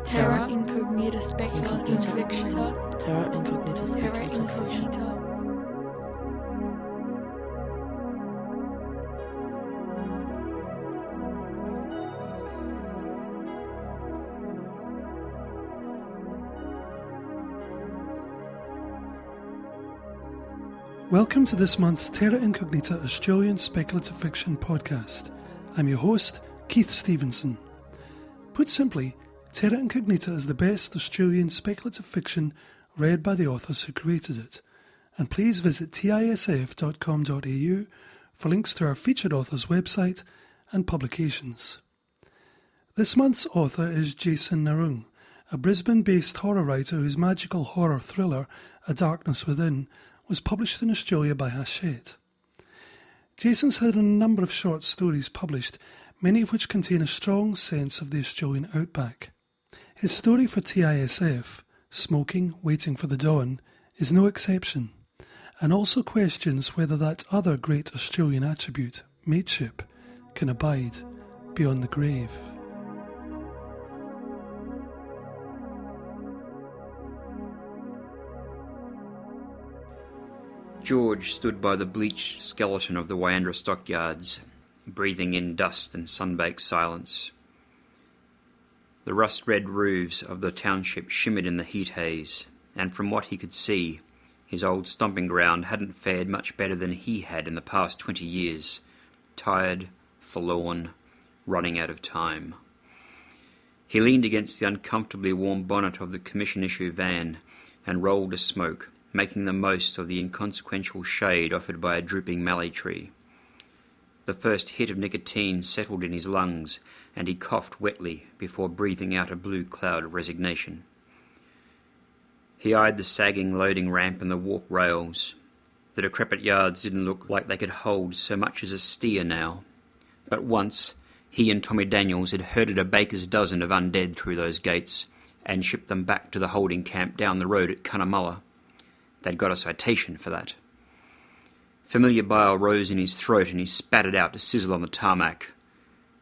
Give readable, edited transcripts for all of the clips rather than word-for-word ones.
Terra incognita speculative fiction. Terra incognita speculative fiction. Welcome to this month's Terra Incognita Australian Speculative Fiction podcast. I'm your host, Keith Stevenson. Put simply, Terra Incognita is the best Australian speculative fiction read by the authors who created it, and please visit tisf.com.au for links to our featured author's website and publications. This month's author is Jason Nahrung, a Brisbane-based horror writer whose magical horror thriller, A Darkness Within, was published in Australia by Hachette. Jason's had a number of short stories published, many of which contain a strong sense of the Australian outback. His story for TISF, Smoking, Waiting for the Dawn, is no exception, and also questions whether that other great Australian attribute, mateship, can abide beyond the grave. George stood by the bleached skeleton of the Wyandra stockyards, breathing in dust and sun-baked silence. The rust-red roofs of the township shimmered in the heat haze, and from what he could see, his old stomping ground hadn't fared much better than he had in the past 20 years, tired, forlorn, running out of time. He leaned against the uncomfortably warm bonnet of the commission-issue van and rolled a smoke, making the most of the inconsequential shade offered by a drooping mallee tree. The first hit of nicotine settled in his lungs, and he coughed wetly before breathing out a blue cloud of resignation. He eyed the sagging loading ramp and the warp rails. The decrepit yards didn't look like they could hold so much as a steer now. But once, he and Tommy Daniels had herded a baker's dozen of undead through those gates and shipped them back to the holding camp down the road at Cunnamulla. They'd got a citation for that. Familiar bile rose in his throat and he spat it out to sizzle on the tarmac.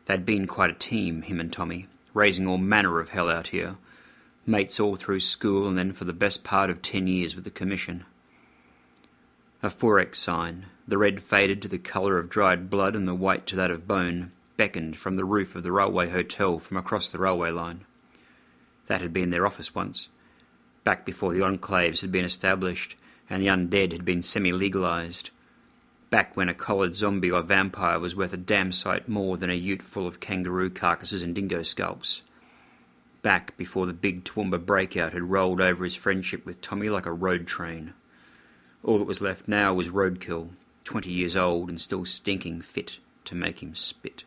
They'd been quite a team, him and Tommy, raising all manner of hell out here. Mates all through school and then for the best part of 10 years with the commission. A Forex sign, the red faded to the colour of dried blood and the white to that of bone, beckoned from the roof of the railway hotel from across the railway line. That had been their office once, back before the enclaves had been established and the undead had been semi-legalised, back when a collared zombie or vampire was worth a damn sight more than a ute full of kangaroo carcasses and dingo scalps, back before the big Toowoomba breakout had rolled over his friendship with Tommy like a road train. All that was left now was roadkill, 20 years old and still stinking fit to make him spit.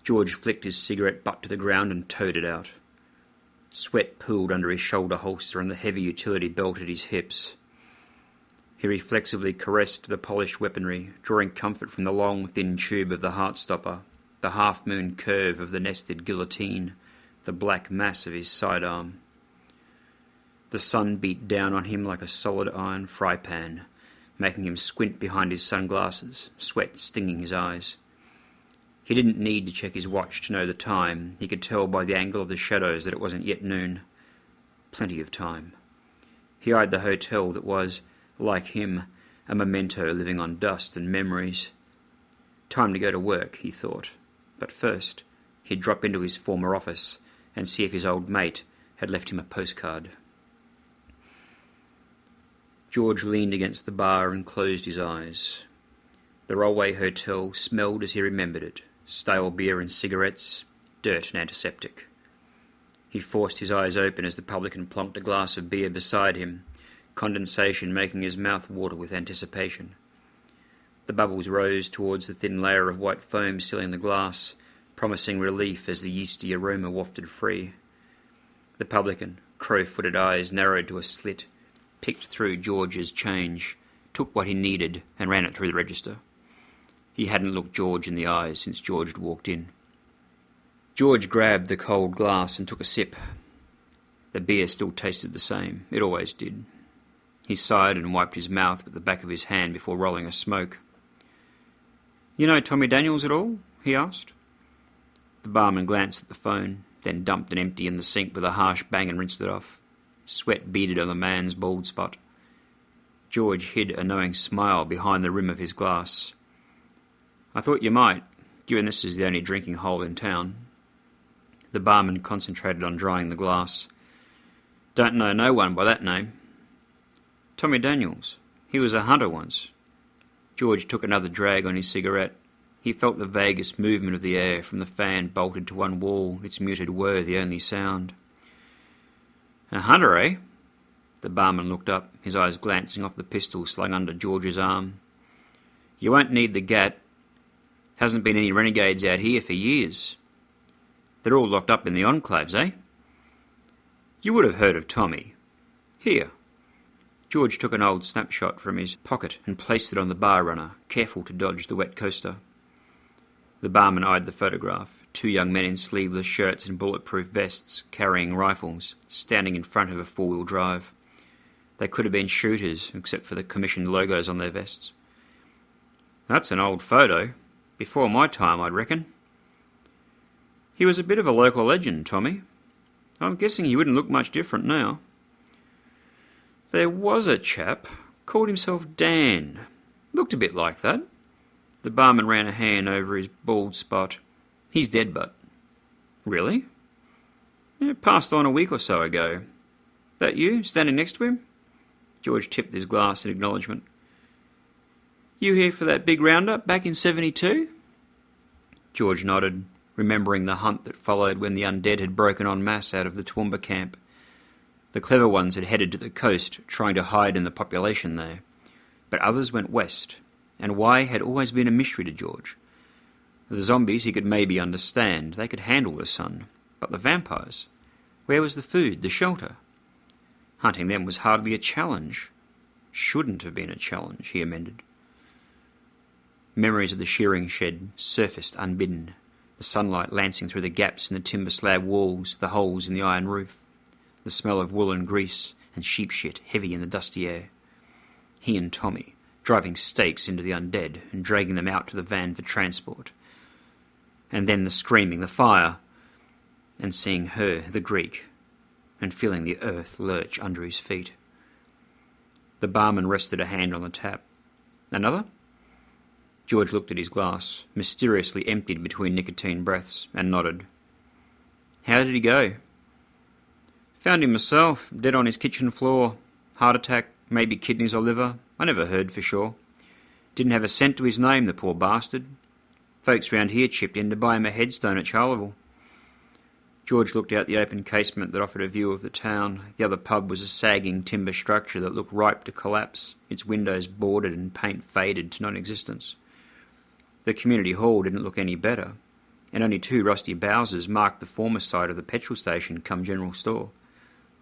George flicked his cigarette butt to the ground and towed it out. Sweat pooled under his shoulder holster and the heavy utility belt at his hips. He reflexively caressed the polished weaponry, drawing comfort from the long, thin tube of the heartstopper, the half-moon curve of the nested guillotine, the black mass of his sidearm. The sun beat down on him like a solid iron fry pan, making him squint behind his sunglasses, sweat stinging his eyes. He didn't need to check his watch to know the time. He could tell by the angle of the shadows that it wasn't yet noon. Plenty of time. He eyed the hotel that was, like him, a memento living on dust and memories. Time to go to work, he thought. But first, he'd drop into his former office and see if his old mate had left him a postcard. George leaned against the bar and closed his eyes. The railway hotel smelled as he remembered it. Stale beer and cigarettes, dirt and antiseptic. He forced his eyes open as the publican plonked a glass of beer beside him, condensation making his mouth water with anticipation. The bubbles rose towards the thin layer of white foam sealing the glass, promising relief as the yeasty aroma wafted free. The publican, crow-footed eyes narrowed to a slit, picked through George's change, took what he needed and ran it through the register. He hadn't looked George in the eyes since George had walked in. George grabbed the cold glass and took a sip. The beer still tasted the same. It always did. He sighed and wiped his mouth with the back of his hand before rolling a smoke. "You know Tommy Daniels at all?" he asked. The barman glanced at the phone, then dumped an empty in the sink with a harsh bang and rinsed it off. Sweat beaded on the man's bald spot. George hid a knowing smile behind the rim of his glass. "I thought you might, given this is the only drinking hole in town." The barman concentrated on drying the glass. "Don't know no one by that name." "Tommy Daniels. He was a hunter once." George took another drag on his cigarette. He felt the vaguest movement of the air from the fan bolted to one wall, its muted whir the only sound. "A hunter, eh?" The barman looked up, his eyes glancing off the pistol slung under George's arm. "You won't need the gat. Hasn't been any renegades out here for years. They're all locked up in the enclaves, eh? You would have heard of Tommy. Here." George took an old snapshot from his pocket and placed it on the bar runner, careful to dodge the wet coaster. The barman eyed the photograph, two young men in sleeveless shirts and bulletproof vests, carrying rifles, standing in front of a four-wheel drive. They could have been shooters, except for the commissioned logos on their vests. "That's an old photo. Before my time, I'd reckon." "He was a bit of a local legend, Tommy. I'm guessing he wouldn't look much different now." "There was a chap, called himself Dan. Looked a bit like that." The barman ran a hand over his bald spot. "He's dead, but..." "Really?" "Yeah, passed on a week or so ago. That you, standing next to him?" George tipped his glass in acknowledgement. "You here for that big roundup back in 72? George nodded, remembering the hunt that followed when the undead had broken en masse out of the Toowoomba camp. The clever ones had headed to the coast, trying to hide in the population there. But others went west, and why had always been a mystery to George. The zombies he could maybe understand, they could handle the sun. But the vampires? Where was the food, the shelter? Hunting them was hardly a challenge. Shouldn't have been a challenge, he amended. Memories of the shearing shed surfaced unbidden, the sunlight lancing through the gaps in the timber slab walls, the holes in the iron roof, the smell of wool and grease and sheep shit heavy in the dusty air. He and Tommy, driving stakes into the undead and dragging them out to the van for transport. And then the screaming, the fire, and seeing her, the Greek, and feeling the earth lurch under his feet. The barman rested a hand on the tap. "Another?" George looked at his glass, mysteriously emptied between nicotine breaths, and nodded. "How did he go?" "Found him myself, dead on his kitchen floor. Heart attack, maybe kidneys or liver. I never heard for sure. Didn't have a cent to his name, the poor bastard. Folks round here chipped in to buy him a headstone at Charleville." George looked out the open casement that offered a view of the town. The other pub was a sagging timber structure that looked ripe to collapse, its windows boarded and paint faded to non-existence. The community hall didn't look any better, and only two rusty Bowsers marked the former site of the petrol station cum general store.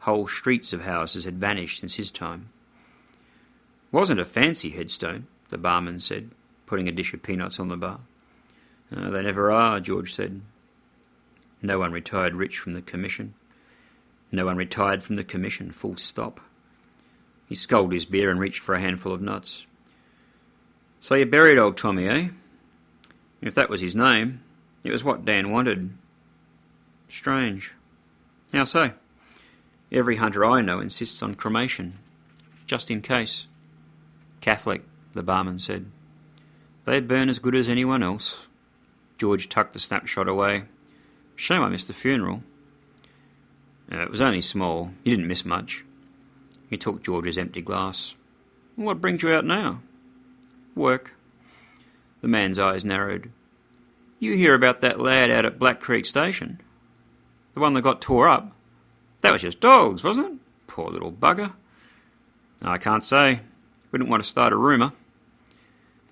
Whole streets of houses had vanished since his time. "Wasn't a fancy headstone," the barman said, putting a dish of peanuts on the bar. "They never are," George said. No one retired rich from the commission. No one retired from the commission, full stop. He sculled his beer and reached for a handful of nuts. "So you buried old Tommy, eh? If that was his name, it was what Dan wanted. Strange. How so?" "Every hunter I know insists on cremation. Just in case." "Catholic," the barman said. "They burn as good as anyone else." George tucked the snapshot away. "Shame I missed the funeral." It was only small. You didn't miss much." He took George's empty glass. "What brings you out now?" "Work." The man's eyes narrowed. "You hear about that lad out at Black Creek Station? The one that got tore up? That was just dogs, wasn't it? Poor little bugger." "I can't say. Wouldn't want to start a rumour."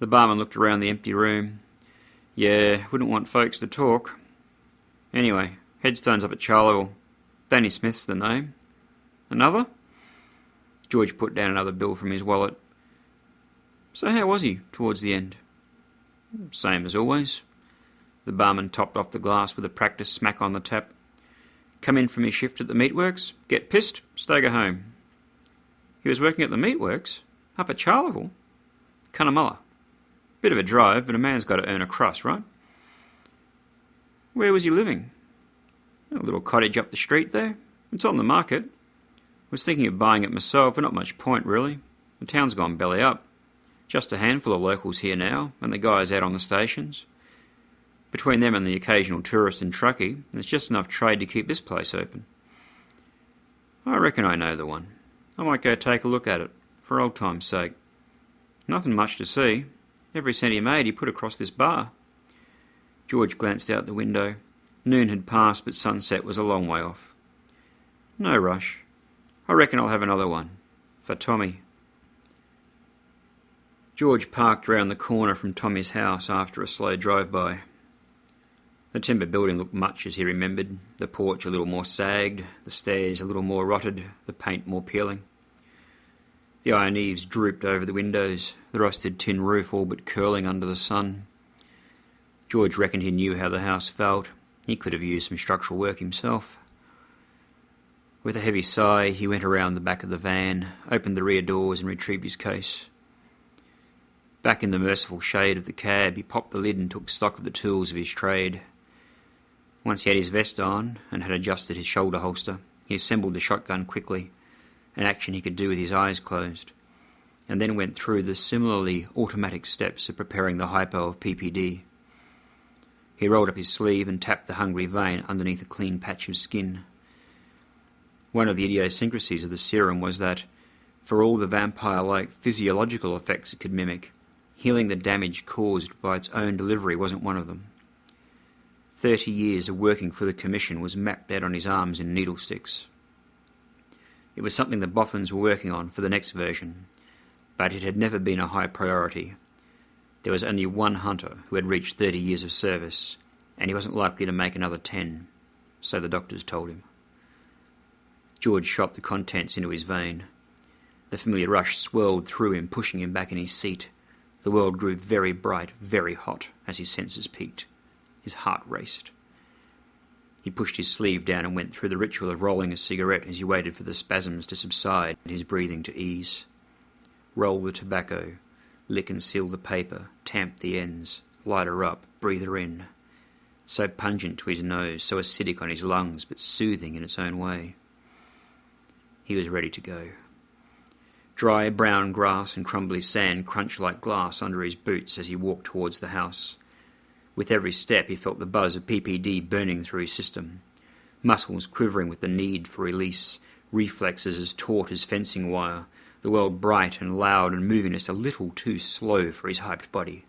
The barman looked around the empty room. "Yeah, wouldn't want folks to talk. Anyway, headstone's up at Charleville. Danny Smith's the name." "Another?" George put down another bill from his wallet. "So how was he towards the end?" "Same as always." The barman topped off the glass with a practice smack on the tap. "Come in from his shift at the meatworks, get pissed, stagger home." "He was working at the meatworks? Up at Charleville?" "Cunnamulla. Bit of a drive, but a man's got to earn a crust, right?" "Where was he living?" A little cottage up the street there. It's on the market. Was thinking of buying it myself, but not much point, really. The town's gone belly up. Just a handful of locals here now, and the guys out on the stations. Between them and the occasional tourist and truckie, there's just enough trade to keep this place open. I reckon I know the one. I might go take a look at it, for old time's sake. Nothing much to see. Every cent he made he put across this bar. George glanced out the window. Noon had passed, but sunset was a long way off. No rush. I reckon I'll have another one. For Tommy. George parked round the corner from Tommy's house after a slow drive-by. The timber building looked much as he remembered, the porch a little more sagged, the stairs a little more rotted, the paint more peeling. The iron eaves drooped over the windows, the rusted tin roof all but curling under the sun. George reckoned he knew how the house felt. He could have used some structural work himself. With a heavy sigh, he went around the back of the van, opened the rear doors and retrieved his case. Back in the merciful shade of the cab, he popped the lid and took stock of the tools of his trade. Once he had his vest on and had adjusted his shoulder holster, he assembled the shotgun quickly, an action he could do with his eyes closed, and then went through the similarly automatic steps of preparing the hypo of PPD. He rolled up his sleeve and tapped the hungry vein underneath a clean patch of skin. One of the idiosyncrasies of the serum was that, for all the vampire-like physiological effects it could mimic, healing the damage caused by its own delivery wasn't one of them. 30 years of working for the Commission was mapped out on his arms in needle sticks. It was something the Boffins were working on for the next version, but it had never been a high priority. There was only one hunter who had reached 30 years of service, and he wasn't likely to make another 10, so the doctors told him. George shot the contents into his vein. The familiar rush swirled through him, pushing him back in his seat. The world grew very bright, very hot, as his senses peaked. His heart raced. He pushed his sleeve down and went through the ritual of rolling a cigarette as he waited for the spasms to subside and his breathing to ease. Roll the tobacco, lick and seal the paper, tamp the ends, light her up, breathe her in. So pungent to his nose, so acidic on his lungs, but soothing in its own way. He was ready to go. Dry brown grass and crumbly sand crunched like glass under his boots as he walked towards the house. With every step he felt the buzz of PPD burning through his system. Muscles quivering with the need for release, reflexes as taut as fencing wire, the world bright and loud and moving just a little too slow for his hyped body.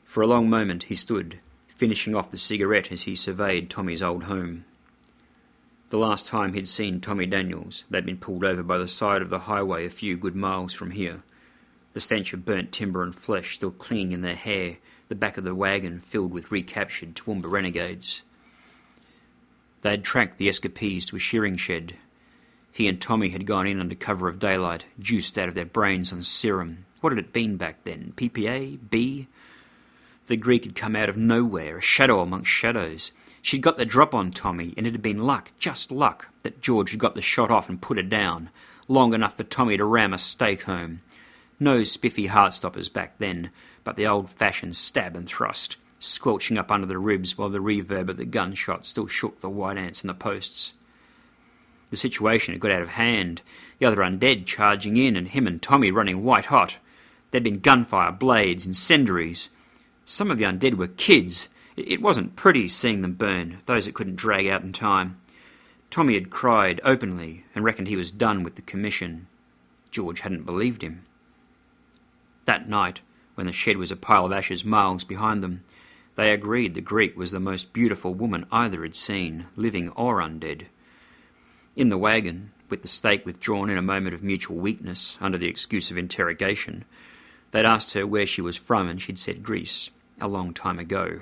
For a long moment he stood, finishing off the cigarette as he surveyed Tommy's old home. The last time he'd seen Tommy Daniels, they'd been pulled over by the side of the highway a few good miles from here. The stench of burnt timber and flesh still clinging in their hair, the back of the wagon filled with recaptured Toowoomba renegades. They had tracked the escapees to a shearing shed. He and Tommy had gone in under cover of daylight, juiced out of their brains on serum. What had it been back then? PPA? B? The Greek had come out of nowhere, a shadow amongst shadows. She'd got the drop on Tommy, and it had been luck, just luck, that George had got the shot off and put her down, long enough for Tommy to ram a stake home. No spiffy heart-stoppers back then, but the old-fashioned stab and thrust, squelching up under the ribs while the reverb of the gunshot still shook the white ants in the posts. The situation had got out of hand, the other undead charging in and him and Tommy running white-hot. There'd been gunfire, blades, incendiaries. Some of the undead were kids. It wasn't pretty seeing them burn, those that couldn't drag out in time. Tommy had cried openly and reckoned he was done with the Commission. George hadn't believed him. That night, when the shed was a pile of ashes miles behind them, they agreed the Greek was the most beautiful woman either had seen, living or undead. In the wagon, with the stake withdrawn in a moment of mutual weakness under the excuse of interrogation, they'd asked her where she was from and she'd said Greece, a long time ago.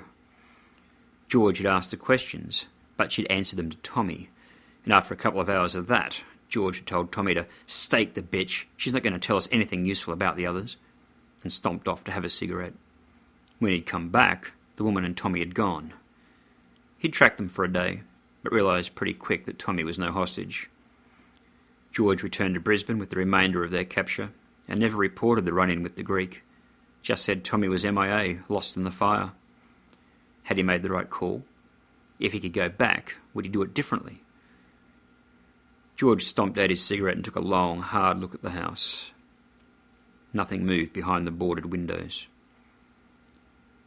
George had asked the questions, but she'd answered them to Tommy, and after a couple of hours of that, George had told Tommy to stake the bitch, she's not going to tell us anything useful about the others, and stomped off to have a cigarette. When he'd come back, the woman and Tommy had gone. He'd tracked them for a day, but realised pretty quick that Tommy was no hostage. George returned to Brisbane with the remainder of their capture, and never reported the run-in with the Greek, just said Tommy was MIA, lost in the fire. Had he made the right call? If he could go back, would he do it differently? George stomped out his cigarette and took a long, hard look at the house. Nothing moved behind the boarded windows.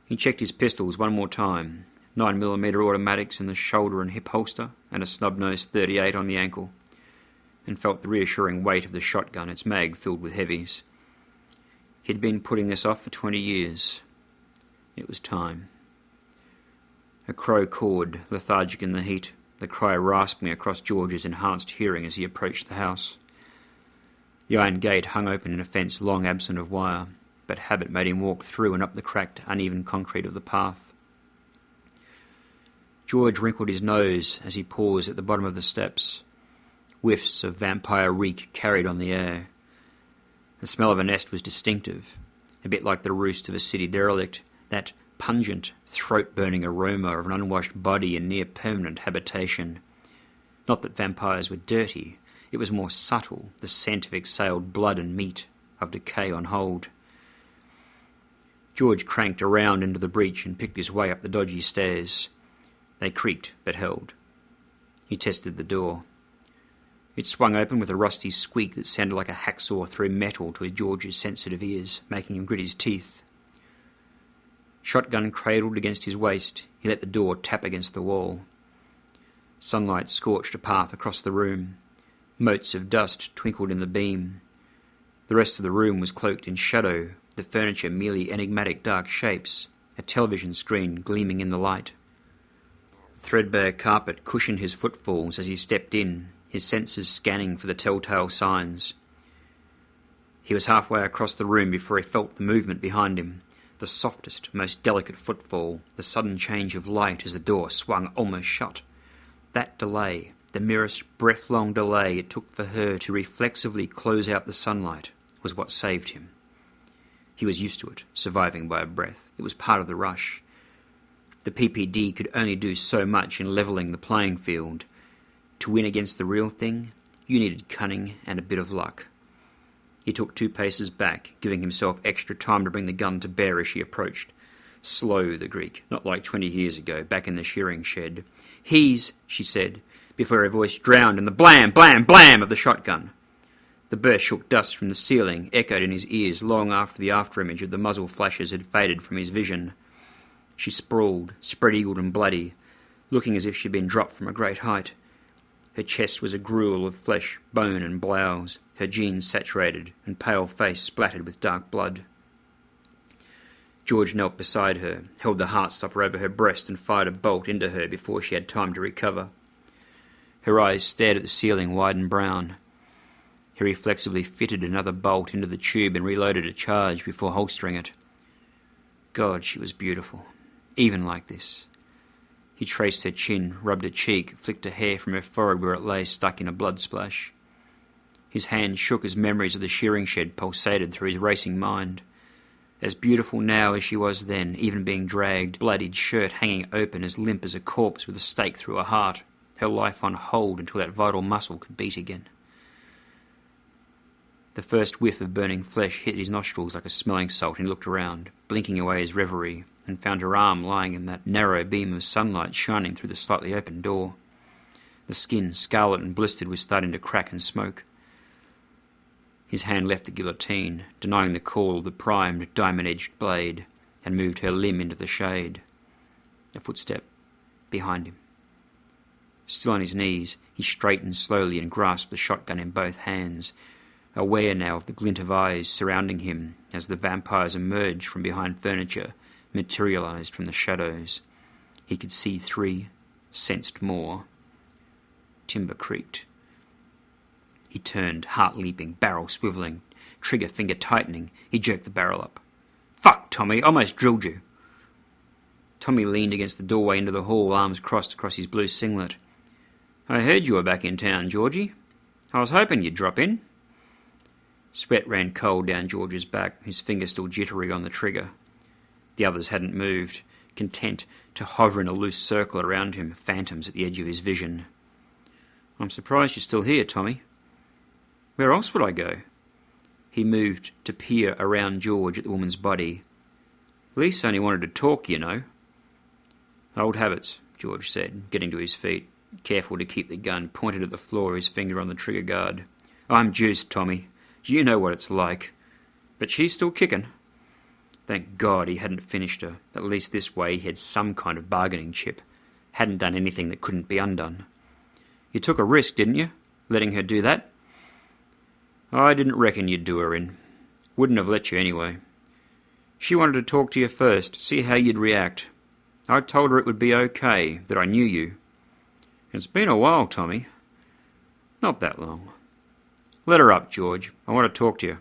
He checked his pistols one more time, 9mm automatics in the shoulder and hip holster, and a snub-nosed .38 on the ankle, and felt the reassuring weight of the shotgun, its mag filled with heavies. He'd been putting this off for 20 years. It was time. A crow cawed, lethargic in the heat, the cry rasping across George's enhanced hearing as he approached the house. The iron gate hung open in a fence long absent of wire, but habit made him walk through and up the cracked, uneven concrete of the path. George wrinkled his nose as he paused at the bottom of the steps. Whiffs of vampire reek carried on the air. The smell of a nest was distinctive, a bit like the roost of a city derelict, that pungent, throat-burning aroma of an unwashed body in near-permanent habitation. Not that vampires were dirty, it was more subtle, the scent of exhaled blood and meat, of decay on hold. George cranked around into the breach and picked his way up the dodgy stairs. They creaked, but held. He tested the door. It swung open with a rusty squeak that sounded like a hacksaw through metal to George's sensitive ears, making him grit his teeth. Shotgun cradled against his waist, he let the door tap against the wall. Sunlight scorched a path across the room. Motes of dust twinkled in the beam. The rest of the room was cloaked in shadow, the furniture merely enigmatic dark shapes, a television screen gleaming in the light. Threadbare carpet cushioned his footfalls as he stepped in, his senses scanning for the telltale signs. He was halfway across the room before he felt the movement behind him, the softest, most delicate footfall, the sudden change of light as the door swung almost shut. That delay, the merest breath-long delay it took for her to reflexively close out the sunlight, was what saved him. He was used to it, surviving by a breath. It was part of the rush. The PPD could only do so much in levelling the playing field. To win against the real thing, you needed cunning and a bit of luck. He took 2 paces back, giving himself extra time to bring the gun to bear as she approached. Slow, the Greek, not like 20 years ago, back in the shearing shed. "He's," she said, before her voice drowned in the blam, blam, blam of the shotgun. The burst shook dust from the ceiling, echoed in his ears long after the afterimage of the muzzle flashes had faded from his vision. She sprawled, spread-eagled and bloody, looking as if she'd been dropped from a great height. Her chest was a gruel of flesh, bone and blouse, her jeans saturated and pale face splattered with dark blood. George knelt beside her, held the heartstopper over her breast and fired a bolt into her before she had time to recover. Her eyes stared at the ceiling, wide and brown. He reflexively fitted another bolt into the tube and reloaded a charge before holstering it. God, she was beautiful, even like this. He traced her chin, rubbed her cheek, flicked a hair from her forehead where it lay stuck in a blood splash. His hand shook as memories of the shearing shed pulsated through his racing mind. As beautiful now as she was then, even being dragged, bloodied shirt hanging open as limp as a corpse with a stake through her heart, her life on hold until that vital muscle could beat again. The first whiff of burning flesh hit his nostrils like a smelling salt, and he looked around, blinking away his reverie, and found her arm lying in that narrow beam of sunlight shining through the slightly open door. The skin, scarlet and blistered, was starting to crack and smoke. His hand left the guillotine, denying the call of the primed, diamond-edged blade, and moved her limb into the shade. A footstep behind him. Still on his knees, he straightened slowly and grasped the shotgun in both hands, aware now of the glint of eyes surrounding him as the vampires emerged from behind furniture, materialized from the shadows. He could see 3, sensed more. Timber creaked. He turned, heart leaping, barrel swiveling, trigger finger tightening. He jerked the barrel up. "Fuck, Tommy, almost drilled you." Tommy leaned against the doorway into the hall, arms crossed across his blue singlet. "I heard you were back in town, Georgie. I was hoping you'd drop in." Sweat ran cold down George's back, his finger still jittery on the trigger. The others hadn't moved, content to hover in a loose circle around him, phantoms at the edge of his vision. "I'm surprised you're still here, Tommy." "Where else would I go?" He moved to peer around George at the woman's body. "Lisa only wanted to talk, you know." "Old habits. George said, getting to his feet, careful to keep the gun pointed at the floor, his finger on the trigger guard. "I'm juiced, Tommy. You know what it's like. But she's still kicking." Thank God he hadn't finished her. At least this way he had some kind of bargaining chip. Hadn't done anything that couldn't be undone. "You took a risk, didn't you? Letting her do that?" "I didn't reckon you'd do her in. Wouldn't have let you anyway. She wanted to talk to you first, see how you'd react. I told her it would be okay, that I knew you. It's been a while, Tommy. Not that long. Let her up, George. I want to talk to you."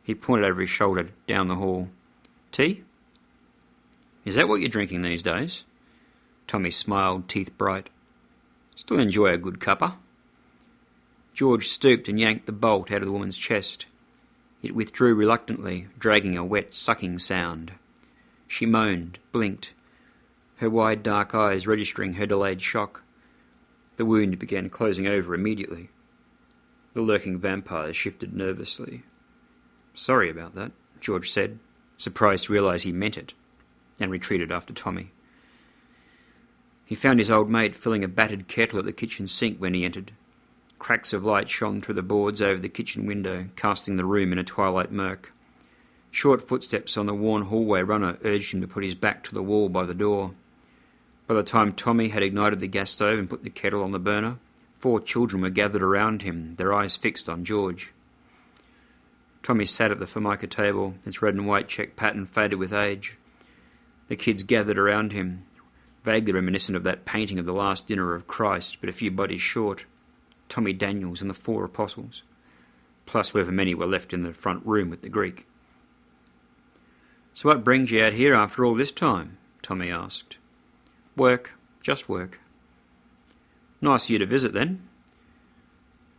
He pointed over his shoulder down the hall. "Tea? Is that what you're drinking these days?" Tommy smiled, teeth bright. "Still enjoy a good cuppa." George stooped and yanked the bolt out of the woman's chest. It withdrew reluctantly, dragging a wet, sucking sound. She moaned, blinked, her wide dark eyes registering her delayed shock. The wound began closing over immediately. The lurking vampires shifted nervously. "Sorry about that," George said, surprised to realise he meant it, and retreated after Tommy. He found his old mate filling a battered kettle at the kitchen sink when he entered. Cracks of light shone through the boards over the kitchen window, casting the room in a twilight murk. Short footsteps on the worn hallway runner urged him to put his back to the wall by the door. By the time Tommy had ignited the gas stove and put the kettle on the burner, 4 children were gathered around him, their eyes fixed on George. Tommy sat at the formica table, its red and white check pattern faded with age. The kids gathered around him, vaguely reminiscent of that painting of the Last Dinner of Christ, but a few bodies short. Tommy Daniels and the 4 apostles, plus however many were left in the front room with the Greek. "So what brings you out here after all this time?" Tommy asked. "Work, just work." "Nice of you to visit, then."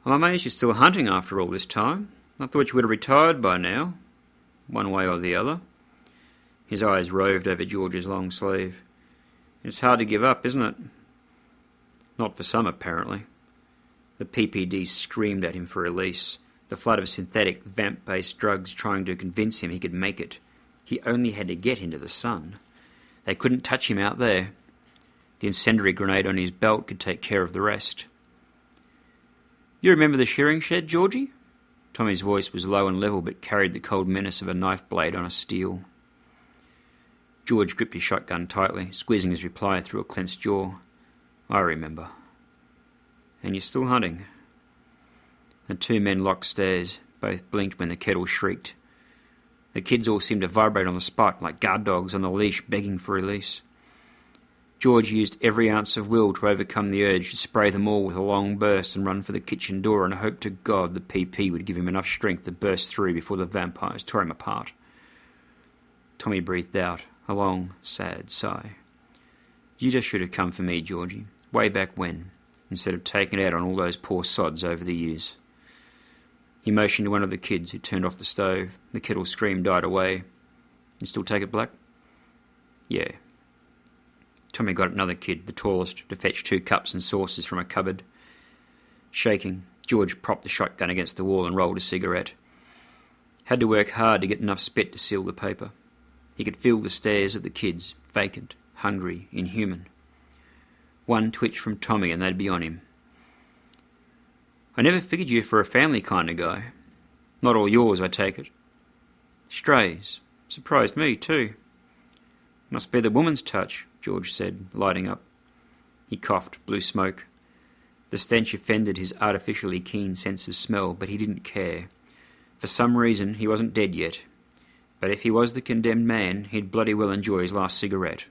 "I'm amazed you're still hunting after all this time. I thought you would have retired by now, one way or the other." His eyes roved over George's long sleeve. "It's hard to give up, isn't it?" "Not for some, apparently." The PPD screamed at him for release, the flood of synthetic, vamp-based drugs trying to convince him he could make it. He only had to get into the sun. They couldn't touch him out there. The incendiary grenade on his belt could take care of the rest. "You remember the shearing shed, Georgie?" Tommy's voice was low and level but carried the cold menace of a knife blade on a steel. George gripped his shotgun tightly, squeezing his reply through a clenched jaw. "I remember." "And you're still hunting?" The 2 men locked stares. Both blinked when the kettle shrieked. The kids all seemed to vibrate on the spot, like guard dogs on the leash begging for release. George used every ounce of will to overcome the urge to spray them all with a long burst and run for the kitchen door and hope to God the PP would give him enough strength to burst through before the vampires tore him apart. Tommy breathed out, a long, sad sigh. "You just should have come for me, Georgie, way back when, instead of taking it out on all those poor sods over the years." He motioned to one of the kids, who turned off the stove. The kettle scream died away. "You still take it, Black?" "Yeah." Tommy got another kid, the tallest, to fetch 2 cups and saucers from a cupboard. Shaking, George propped the shotgun against the wall and rolled a cigarette. Had to work hard to get enough spit to seal the paper. He could feel the stares of the kids, vacant, hungry, inhuman. One twitch from Tommy and they'd be on him. "I never figured you for a family kind of guy. Not all yours, I take it." "Strays. Surprised me, too." "Must be the woman's touch," George said, lighting up. He coughed, blew smoke. The stench offended his artificially keen sense of smell, but he didn't care. For some reason, he wasn't dead yet. But if he was the condemned man, he'd bloody well enjoy his last cigarette.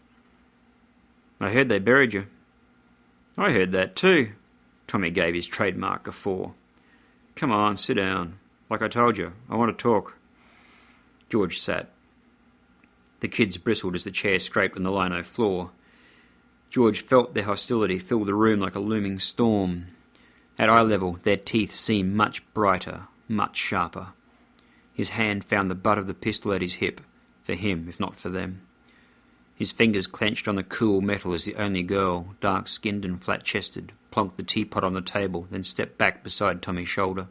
"I heard they buried you." "I heard that too." Tommy gave his trademark guffaw. "Come on, sit down. Like I told you, I want to talk." George sat. The kids bristled as the chair scraped on the lino floor. George felt their hostility fill the room like a looming storm. At eye level, their teeth seemed much brighter, much sharper. His hand found the butt of the pistol at his hip, for him, if not for them. His fingers clenched on the cool metal as the only girl, dark-skinned and flat-chested, plonked the teapot on the table, then stepped back beside Tommy's shoulder.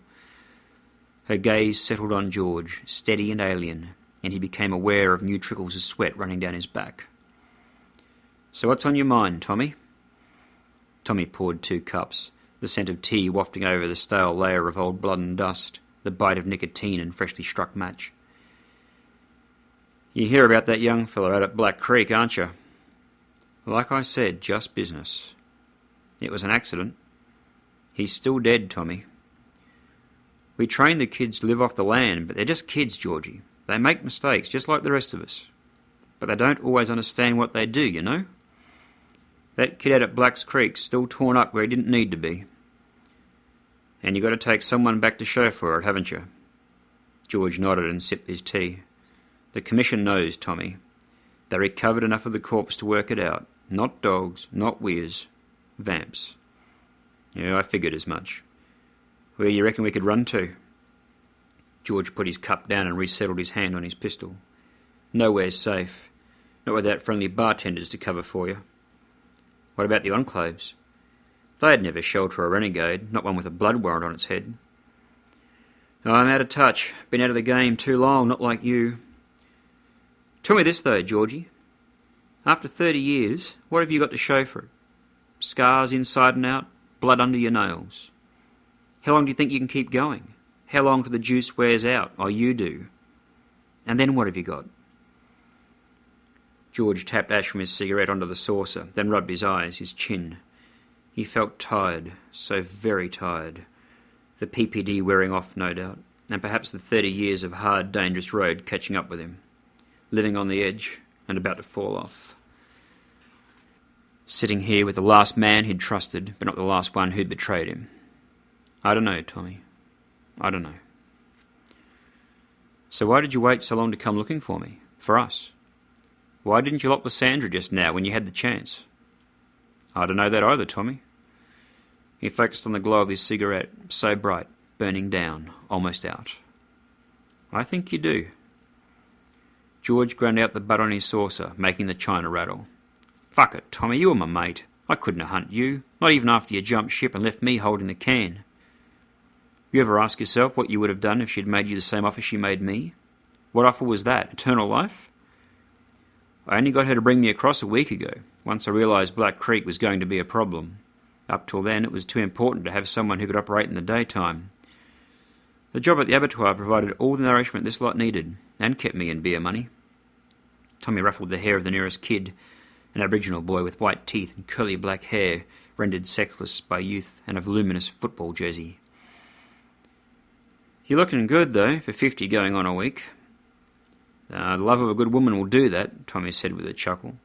Her gaze settled on George, steady and alien, and he became aware of new trickles of sweat running down his back. "So what's on your mind, Tommy?" Tommy poured 2 cups, the scent of tea wafting over the stale layer of old blood and dust, the bite of nicotine and freshly struck match. You hear about that young fella out at Black Creek, aren't you? Like I said, just business. It was an accident. He's still dead, Tommy. We train the kids to live off the land, but they're just kids, Georgie. They make mistakes, just like the rest of us. But they don't always understand what they do, you know? That kid out at Black's Creek's still torn up where he didn't need to be. And you got to take someone back to show for it, haven't you? George nodded and sipped his tea. The Commission knows, Tommy. They recovered enough of the corpse to work it out. Not dogs, not weirs. Vamps. Yeah, I figured as much. Where do you reckon we could run to? George put his cup down and resettled his hand on his pistol. Nowhere's safe. Not without friendly bartenders to cover for you. What about the enclaves? They'd never shelter a renegade, not one with a blood warrant on its head. Oh, I'm out of touch. Been out of the game too long, not like you. Tell me this, though, Georgie. After 30 years, what have you got to show for it? Scars inside and out, blood under your nails. How long do you think you can keep going? How long till the juice wears out, or you do? And then what have you got? George tapped ash from his cigarette onto the saucer, then rubbed his eyes, his chin. He felt tired, so very tired. The PPD wearing off, no doubt, and perhaps the 30 years of hard, dangerous road catching up with him. Living on the edge and about to fall off. Sitting here with the last man he'd trusted, but not the last one who'd betrayed him. I don't know, Tommy. I don't know. So why did you wait so long to come looking for me? For us? Why didn't you lock with Sandra just now when you had the chance? I don't know that either, Tommy. He focused on the glow of his cigarette, so bright, burning down, almost out. I think you do. George ground out the butt on his saucer, making the china rattle. Fuck it, Tommy, you were my mate. I couldn't have hunted you, not even after you jumped ship and left me holding the can. You ever ask yourself what you would have done if she'd made you the same offer she made me? What offer was that? Eternal life? I only got her to bring me across a week ago, once I realised Black Creek was going to be a problem. Up till then, it was too important to have someone who could operate in the daytime. The job at the abattoir provided all the nourishment this lot needed, and kept me in beer money. Tommy ruffled the hair of the nearest kid, an Aboriginal boy with white teeth and curly black hair, rendered sexless by youth and a voluminous football jersey. You're looking good, though, for 50 going on a week. The love of a good woman will do that, Tommy said with a chuckle.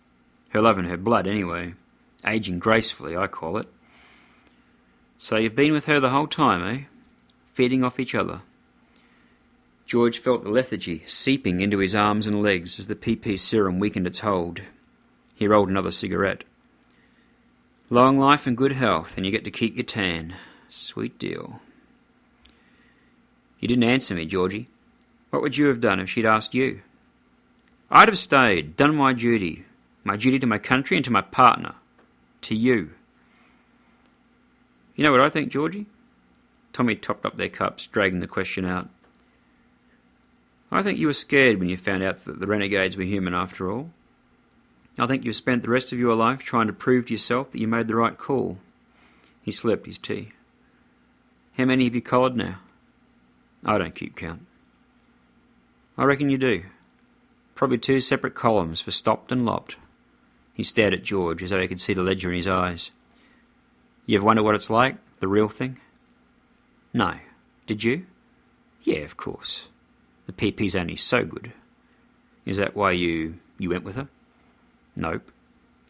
Her love and her blood, anyway. Aging gracefully, I call it. So you've been with her the whole time, eh? Feeding off each other. George felt the lethargy seeping into his arms and legs as the PP serum weakened its hold. He rolled another cigarette. Long life and good health, and you get to keep your tan. Sweet deal. You didn't answer me, Georgie. What would you have done if she'd asked you? I'd have stayed, done my duty to my country and to my partner, to you. You know what I think, Georgie? Tommy topped up their cups, dragging the question out. I think you were scared when you found out that the renegades were human after all. I think you've spent the rest of your life trying to prove to yourself that you made the right call. He slurped his tea. How many have you collared now? I don't keep count. I reckon you do. Probably 2 separate columns for stopped and lopped. He stared at George as though he could see the ledger in his eyes. You ever wonder what it's like, the real thing? No. Did you? Yeah, of course. The PP's only so good. Is that why you went with her? Nope.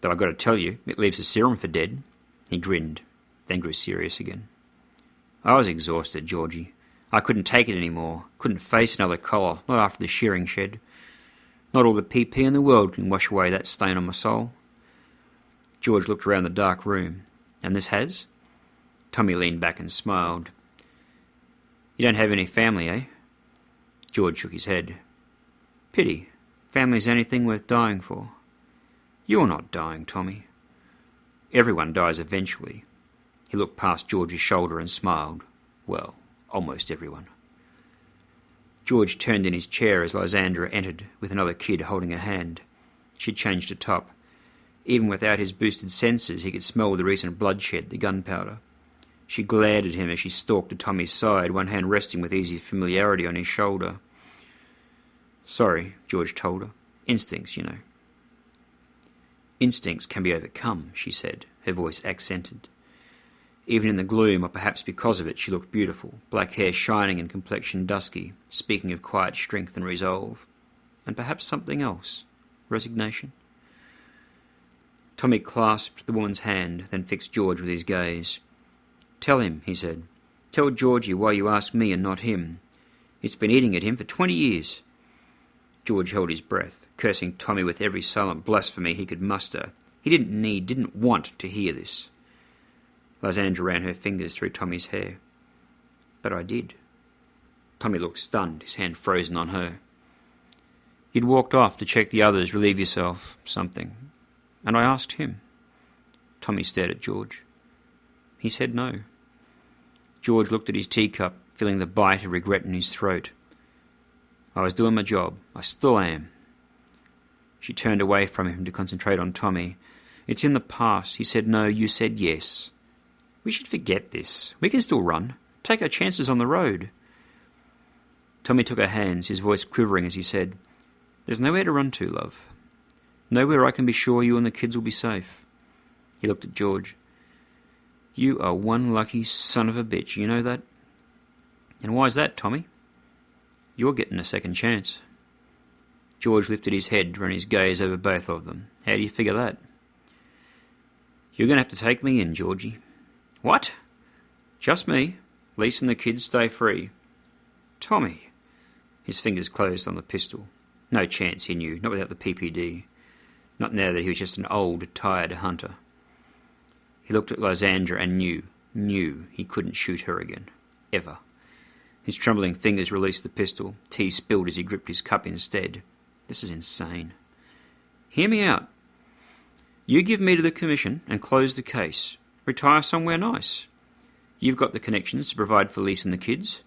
Though I've got to tell you, it leaves the serum for dead. He grinned, then grew serious again. I was exhausted, Georgie. I couldn't take it anymore. Couldn't face another collar, not after the shearing shed. Not all the PP in the world can wash away that stain on my soul. George looked around the dark room. And this has? Tommy leaned back and smiled. You don't have any family, eh? George shook his head. Pity. Family's anything worth dying for. You're not dying, Tommy. Everyone dies eventually. He looked past George's shoulder and smiled. Well, almost everyone. George turned in his chair as Lysandra entered with another kid holding a hand. She'd changed her top. Even without his boosted senses, he could smell the recent bloodshed, the gunpowder. She glared at him as she stalked to Tommy's side, one hand resting with easy familiarity on his shoulder. "Sorry," George told her. "Instincts, you know." "Instincts can be overcome," she said, her voice accented. Even in the gloom, or perhaps because of it, she looked beautiful, black hair shining and complexion dusky, speaking of quiet strength and resolve. And perhaps something else. Resignation? Tommy clasped the woman's hand, then fixed George with his gaze. "Tell him," he said. "Tell Georgie why you asked me and not him. It's been eating at him for 20 years. George held his breath, cursing Tommy with every silent blasphemy he could muster. He didn't want to hear this. Lysandra ran her fingers through Tommy's hair. "But I did." Tommy looked stunned, his hand frozen on her. "You'd walked off to check the others, relieve yourself, something. And I asked him." Tommy stared at George. He said no. George looked at his teacup, feeling the bite of regret in his throat. "I was doing my job. I still am." She turned away from him to concentrate on Tommy. "It's in the past." He said no, you said yes. "We should forget this. We can still run. Take our chances on the road." Tommy took her hands, his voice quivering as he said, "There's nowhere to run to, love. Nowhere I can be sure you and the kids will be safe." He looked at George. "You are one lucky son of a bitch, you know that?" "And why's that, Tommy?" "You're getting a second chance." George lifted his head to run his gaze over both of them. "How do you figure that?" "You're going to have to take me in, Georgie." "What?" "Just me. Lisa and the kids stay free." "Tommy." His fingers closed on the pistol. No chance, he knew, not without the PPD. Not now that he was just an old, tired hunter. He looked at Lysandra and knew he couldn't shoot her again. Ever. His trembling fingers released the pistol. Tea spilled as he gripped his cup instead. This is insane. "Hear me out. You give me to the Commission and close the case. Retire somewhere nice. You've got the connections to provide for Lisa and the kids."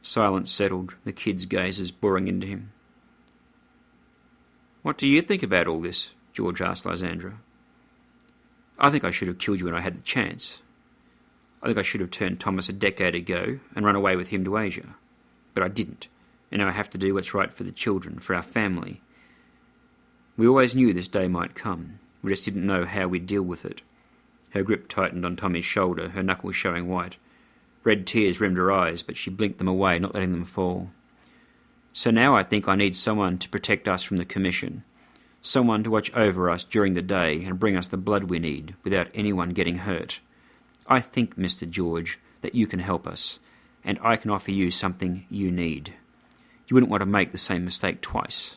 Silence settled, the kids' gazes boring into him. "What do you think about all this?" George asked Lysandra. "I think I should have killed you when I had the chance. I think I should have turned Thomas a decade ago and run away with him to Asia. But I didn't, and now I have to do what's right for the children, for our family. We always knew this day might come. We just didn't know how we'd deal with it." Her grip tightened on Tommy's shoulder, her knuckles showing white. Red tears rimmed her eyes, but she blinked them away, not letting them fall. "So now I think I need someone to protect us from the Commission. Someone to watch over us during the day and bring us the blood we need without anyone getting hurt. I think, Mr. George, that you can help us, and I can offer you something you need. You wouldn't want to make the same mistake twice."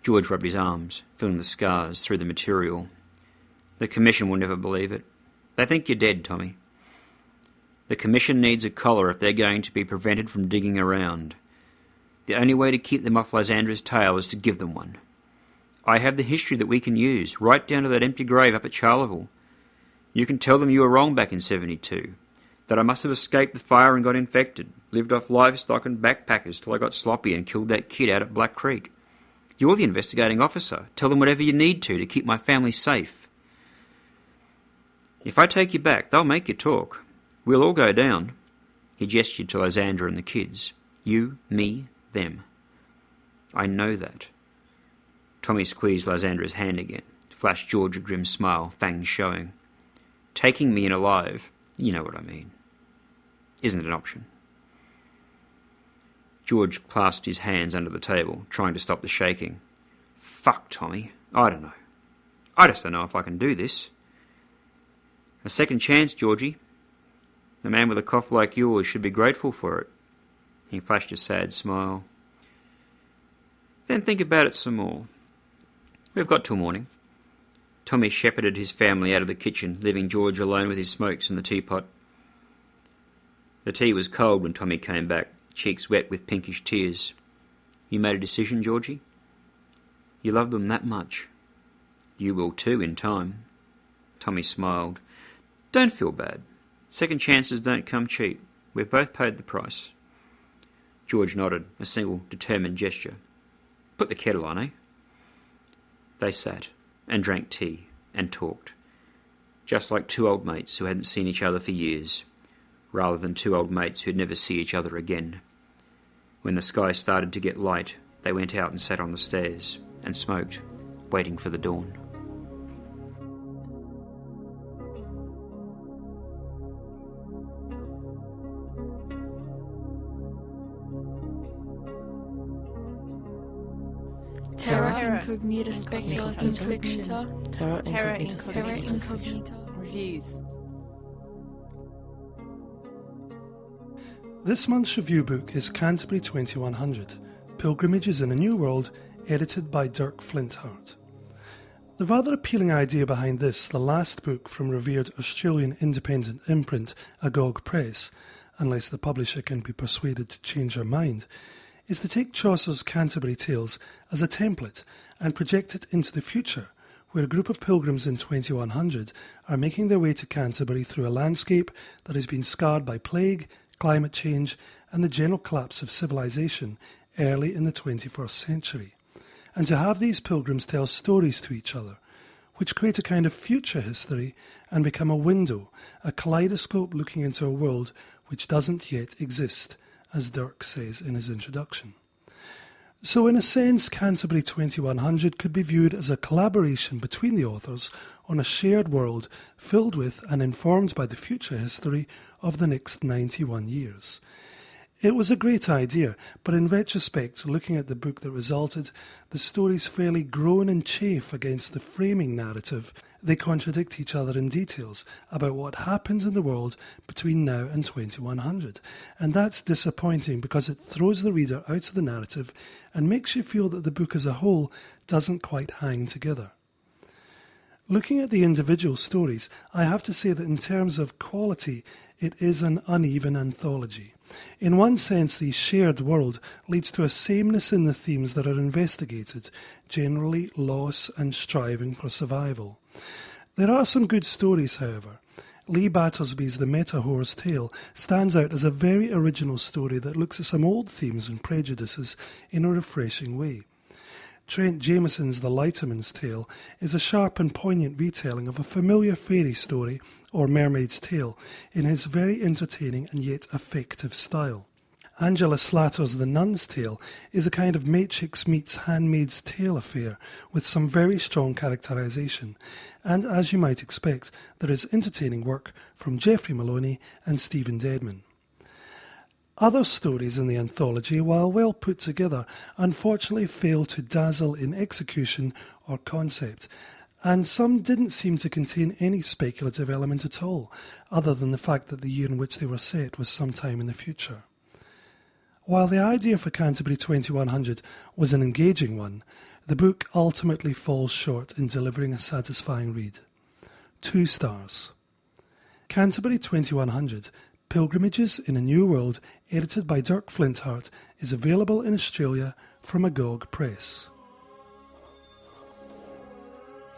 George rubbed his arms, feeling the scars through the material. "The Commission will never believe it. They think you're dead, Tommy. The Commission needs a collar if they're going to be prevented from digging around. The only way to keep them off Lysandra's tail is to give them one. I have the history that we can use, right down to that empty grave up at Charleville. You can tell them you were wrong back in 72, that I must have escaped the fire and got infected, lived off livestock and backpackers till I got sloppy and killed that kid out at Black Creek. You're the investigating officer. Tell them whatever you need to keep my family safe. If I take you back, they'll make you talk. We'll all go down." He gestured to Lysandra and the kids. "You, me, them. I know that." Tommy squeezed Lysandra's hand again, flashed George a grim smile, fangs showing. "Taking me in alive, you know what I mean, isn't an option." George clasped his hands under the table, trying to stop the shaking. "Fuck, Tommy. I don't know. I just don't know if I can do this. A second chance, Georgie. A man with a cough like yours should be grateful for it." He flashed a sad smile. "Then think about it some more. We've got till morning." Tommy shepherded his family out of the kitchen, leaving George alone with his smokes and the teapot. The tea was cold when Tommy came back, cheeks wet with pinkish tears. "You made a decision, Georgie? You love them that much?" "You will too in time." Tommy smiled. "Don't feel bad. Second chances don't come cheap. We've both paid the price." George nodded, a single determined gesture. "Put the kettle on, eh?" They sat and drank tea and talked, just like two old mates who hadn't seen each other for years, rather than two old mates who'd never see each other again. When the sky started to get light, they went out and sat on the stairs and smoked, waiting for the dawn. Terra incognita speculative fiction. Terra incognita Terra speculative fiction. incognita. Reviews. This month's review book is Canterbury 2100, Pilgrimages in a New World, edited by Dirk Flinthart. The rather appealing idea behind this, the last book from revered Australian independent imprint Agog Press, unless the publisher can be persuaded to change her mind, is to take Chaucer's Canterbury Tales as a template and project it into the future, where a group of pilgrims in 2100 are making their way to Canterbury through a landscape that has been scarred by plague, climate change and the general collapse of civilization early in the 21st century, and to have these pilgrims tell stories to each other, which create a kind of future history and become a window, a kaleidoscope looking into a world which doesn't yet exist, as Dirk says in his introduction. So in a sense, Canterbury 2100 could be viewed as a collaboration between the authors on a shared world filled with and informed by the future history of the next 91 years. It was a great idea, but in retrospect, looking at the book that resulted, the stories fairly groan and chafe against the framing narrative. They contradict each other in details about what happens in the world between now and 2100, and that's disappointing because it throws the reader out of the narrative and makes you feel that the book as a whole doesn't quite hang together. Looking at the individual stories, I have to say that in terms of quality, it is an uneven anthology. In one sense, the shared world leads to a sameness in the themes that are investigated, generally loss and striving for survival. There are some good stories, however. Lee Battersby's The Meta-Whore's Tale stands out as a very original story that looks at some old themes and prejudices in a refreshing way. Trent Jameson's The Lighterman's Tale is a sharp and poignant retelling of a familiar fairy story, or Mermaid's Tale, in his very entertaining and yet effective style. Angela Slatter's The Nun's Tale is a kind of Matrix meets Handmaid's Tale affair, with some very strong characterisation, and as you might expect, there is entertaining work from Geoffrey Maloney and Stephen Dedman. Other stories in the anthology, while well put together, unfortunately fail to dazzle in execution or concept, and some didn't seem to contain any speculative element at all, other than the fact that the year in which they were set was sometime in the future. While the idea for Canterbury 2100 was an engaging one, the book ultimately falls short in delivering a satisfying read. 2 stars. Canterbury 2100, Pilgrimages in a New World, edited by Dirk Flinthart, is available in Australia from Agog Press.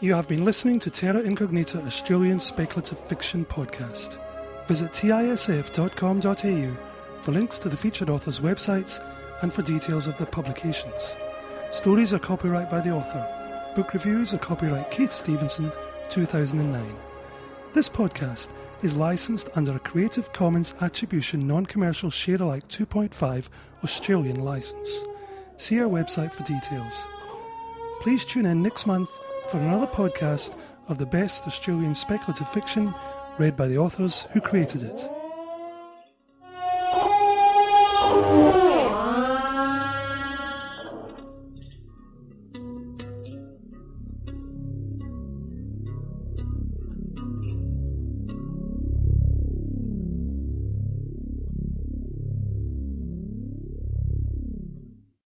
You have been listening to Terra Incognita Australian Speculative Fiction Podcast. Visit tisf.com.au for links to the featured authors' websites and for details of their publications. Stories are copyright by the author. Book reviews are copyright Keith Stevenson, 2009. This podcast is licensed under a Creative Commons Attribution Non-Commercial Share-alike 2.5 Australian licence. See our website for details. Please tune in next month for another podcast of the best Australian speculative fiction read by the authors who created it.